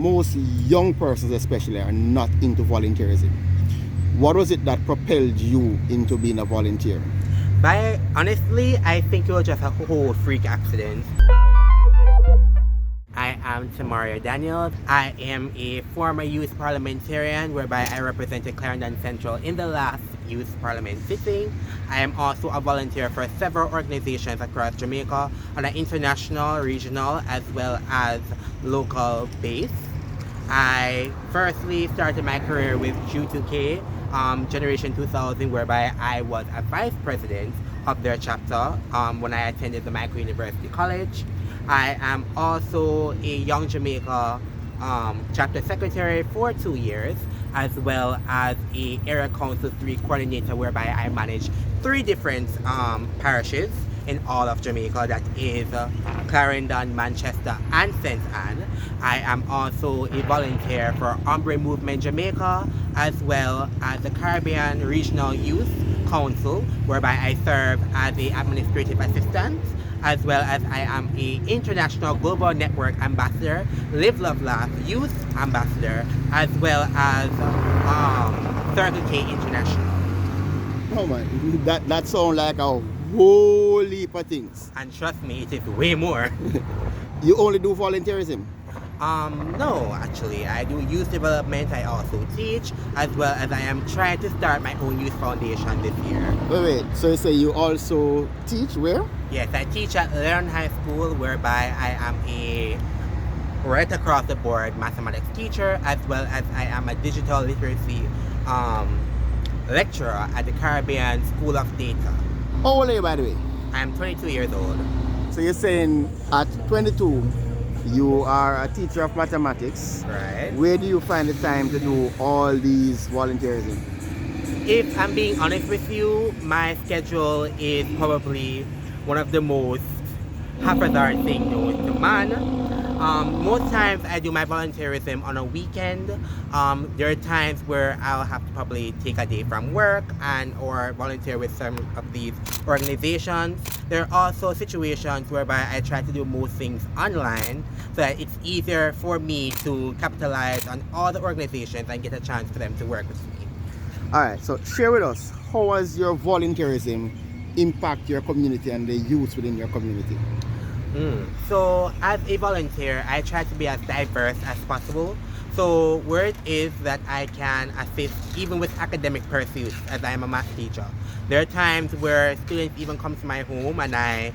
most young persons especially are not into volunteerism. What was it that propelled you into being a volunteer? Honestly, I think it was just a whole freak accident. I am Termario Daniels. I am a former youth parliamentarian whereby I represented Clarendon Central in the last youth parliament sitting. I am also a volunteer for several organizations across Jamaica on an international, regional, as well as local base. I firstly started my career with Q2K, Generation 2000, whereby I was a vice president of their chapter when I attended the Jamaica University College. I am also a Young Jamaica chapter secretary for 2 years, as well as a Area Council 3 coordinator, whereby I manage 3 different parishes in all of Jamaica, that is Clarendon, Manchester, and St. Anne. I am also a volunteer for Ombre Movement Jamaica, as well as the Caribbean Regional Youth Council, whereby I serve as the administrative assistant, as well as I am a International Global Network Ambassador, Live Love Laugh Youth Ambassador, as well as Circle K International. Oh man, that sounds like a whole heap of things. And trust me, it is way more. You only do volunteerism? No, actually, I do youth development. I also teach, as well as I am trying to start my own youth foundation this year. Wait, so you say you also teach where? Yes, I teach at Clarendon High School, whereby I am a right across the board mathematics teacher, as well as I am a digital literacy lecturer at the Caribbean School of Data. How old are you, by the way? I am 22 years old. So you're saying at 22, you are a teacher of mathematics. Right. Where do you find the time to do all these volunteerism? If I'm being honest with you, my schedule is probably one of the most haphazard things known to man. Most times I do my volunteerism on a weekend. There are times where I'll have to probably take a day from work or volunteer with some of these organizations. There are also situations whereby I try to do most things online so that it's easier for me to capitalize on all the organizations and get a chance for them to work with me. Alright, so share with us, how has your volunteerism impact your community and the youth within your community? So as a volunteer, I try to be as diverse as possible. So where it is that I can assist even with academic pursuits, as I am a math teacher. There are times where students even come to my home and I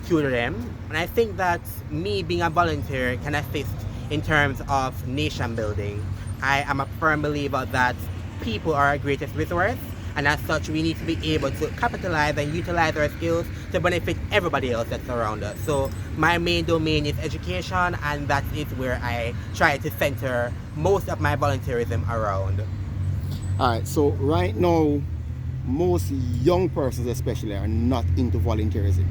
tutor them. And I think that me being a volunteer can assist in terms of nation building. I am a firm believer that people are our greatest resource, and as such we need to be able to capitalize and utilize our skills to benefit everybody else that's around us. So my main domain is education, and that is where I try to center most of my volunteerism around. Alright, so right now, most young persons especially are not into volunteerism.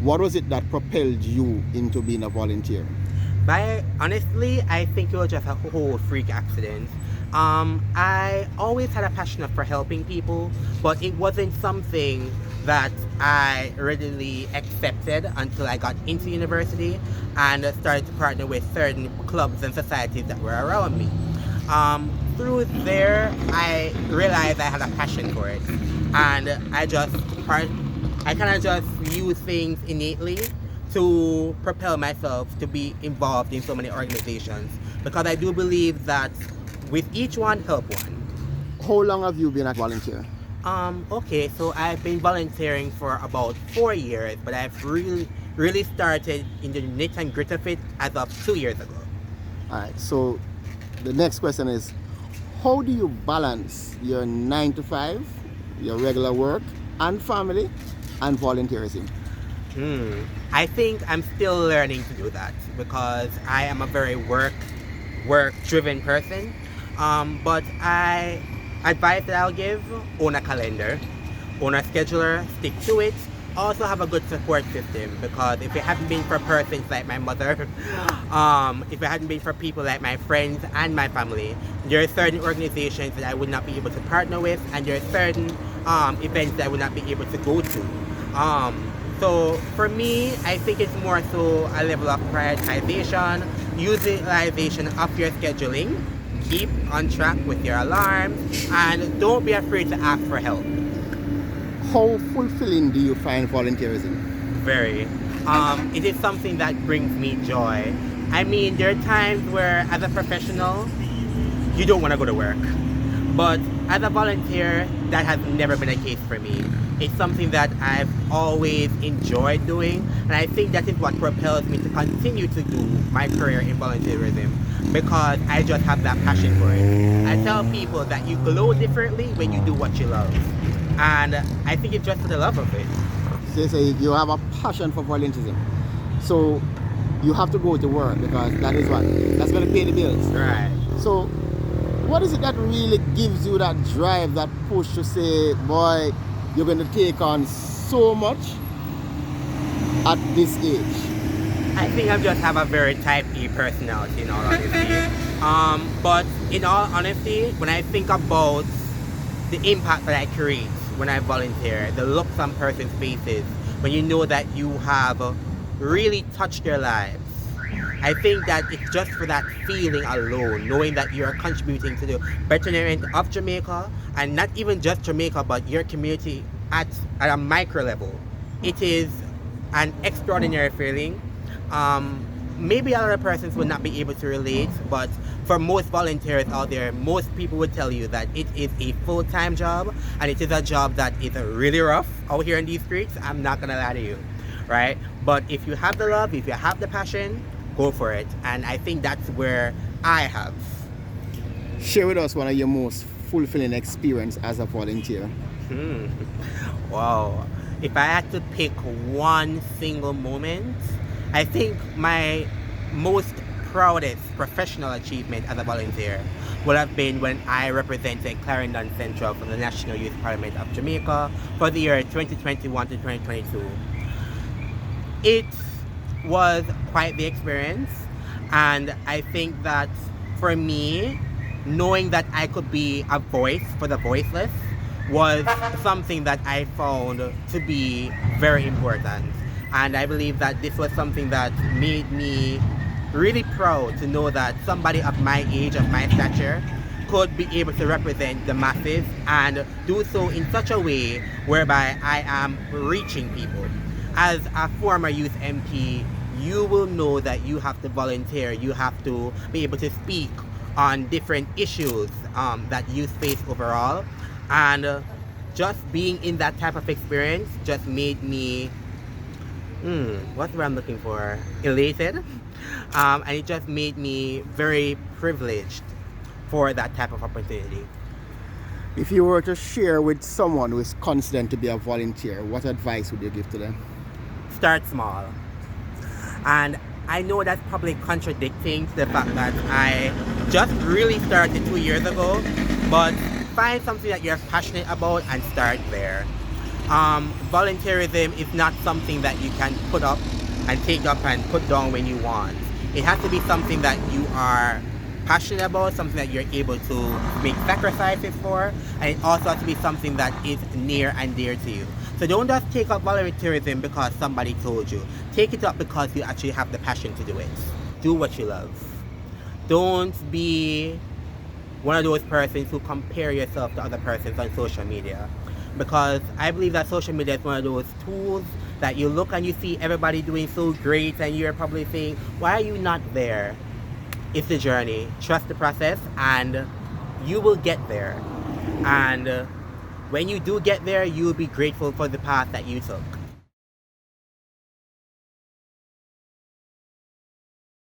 What was it that propelled you into being a volunteer? Honestly, I think it was just a whole freak accident. I always had a passion for helping people, but it wasn't something that I readily accepted until I got into university and started to partner with certain clubs and societies that were around me. Through there, I realized I had a passion for it, and I kind of just use things innately to propel myself to be involved in so many organizations, because I do believe that with each one, help one. How long have you been a volunteer? Okay, so I've been volunteering for about 4 years, but I've really started in the nit and grit of it as of 2 years ago. Alright, so the next question is, how do you balance your 9 to 5, your regular work and family, and volunteerism? I think I'm still learning to do that, because I am a very work-driven person. But advice that I'll give: own a calendar, own a scheduler, stick to it. Also have a good support system, because if it hadn't been for persons like my mother, if it hadn't been for people like my friends and my family, there are certain organizations that I would not be able to partner with, and there are certain events that I would not be able to go to. So for me, I think it's more so a level of prioritization utilization of your scheduling, keep on track with your alarms, and don't be afraid to ask for help. How fulfilling do you find volunteerism? Very. It is something that brings me joy. I mean, there are times where, as a professional, you don't want to go to work. But as a volunteer, that has never been a case for me. It's something that I've always enjoyed doing, and I think that is what propels me to continue to do my career in volunteerism, because I just have that passion for it. I tell people that you glow differently when you do what you love, and I think it's just for the love of it. So you say you have a passion for volunteerism. So you have to go to work because that's going to pay the bills. Right. So what is it that really gives you that drive, that push to say, boy, you're going to take on so much at this age? I think I just have a very type A personality, in all honesty. But in all honesty, when I think about the impact that I create when I volunteer, the looks on person's faces, when you know that you have really touched their lives, I think that it's just for that feeling alone, knowing that you are contributing to the betterment of Jamaica, and not even just Jamaica, but your community at a micro level. It is an extraordinary feeling. Maybe a lot of persons will not be able to relate, but for most volunteers out there, most people would tell you that it is a full-time job, and it is a job that is really rough out here in these streets. I'm not gonna lie to you, right? But if you have the love, if you have the passion, go for it. And I think that's where I have. Share with us one of your most fulfilling experience as a volunteer. Wow. If I had to pick one single moment, I think my most proudest professional achievement as a volunteer would have been when I represented Clarendon Central for the National Youth Parliament of Jamaica for the year 2021 to 2022. It was quite the experience, and I think that for me, knowing that I could be a voice for the voiceless was something that I found to be very important. And I believe that this was something that made me really proud to know that somebody of my age, of my stature, could be able to represent the masses and do so in such a way whereby I am reaching people. As a former youth MP, you will know that you have to volunteer, you have to be able to speak on different issues that youth face overall. And just being in that type of experience just made me, what's the word I'm looking for? Elated. And it just made me very privileged for that type of opportunity. If you were to share with someone who is considered to be a volunteer, what advice would you give to them? Start small. And I know that's probably contradicting to the fact that I just really started 2 years ago, but find something that you're passionate about and start there. Volunteerism is not something that you can put up and take up and put down when you want. It has to be something that you are passionate about, something that you're able to make sacrifices for, and it also has to be something that is near and dear to you. So don't just take up volunteerism because somebody told you. Take it up because you actually have the passion to do it. Do what you love. Don't be one of those persons who compare yourself to other persons on social media. Because I believe that social media is one of those tools that you look and you see everybody doing so great and you're probably saying, why are you not there? It's the journey. Trust the process and you will get there. And when you do get there, you will be grateful for the path that you took.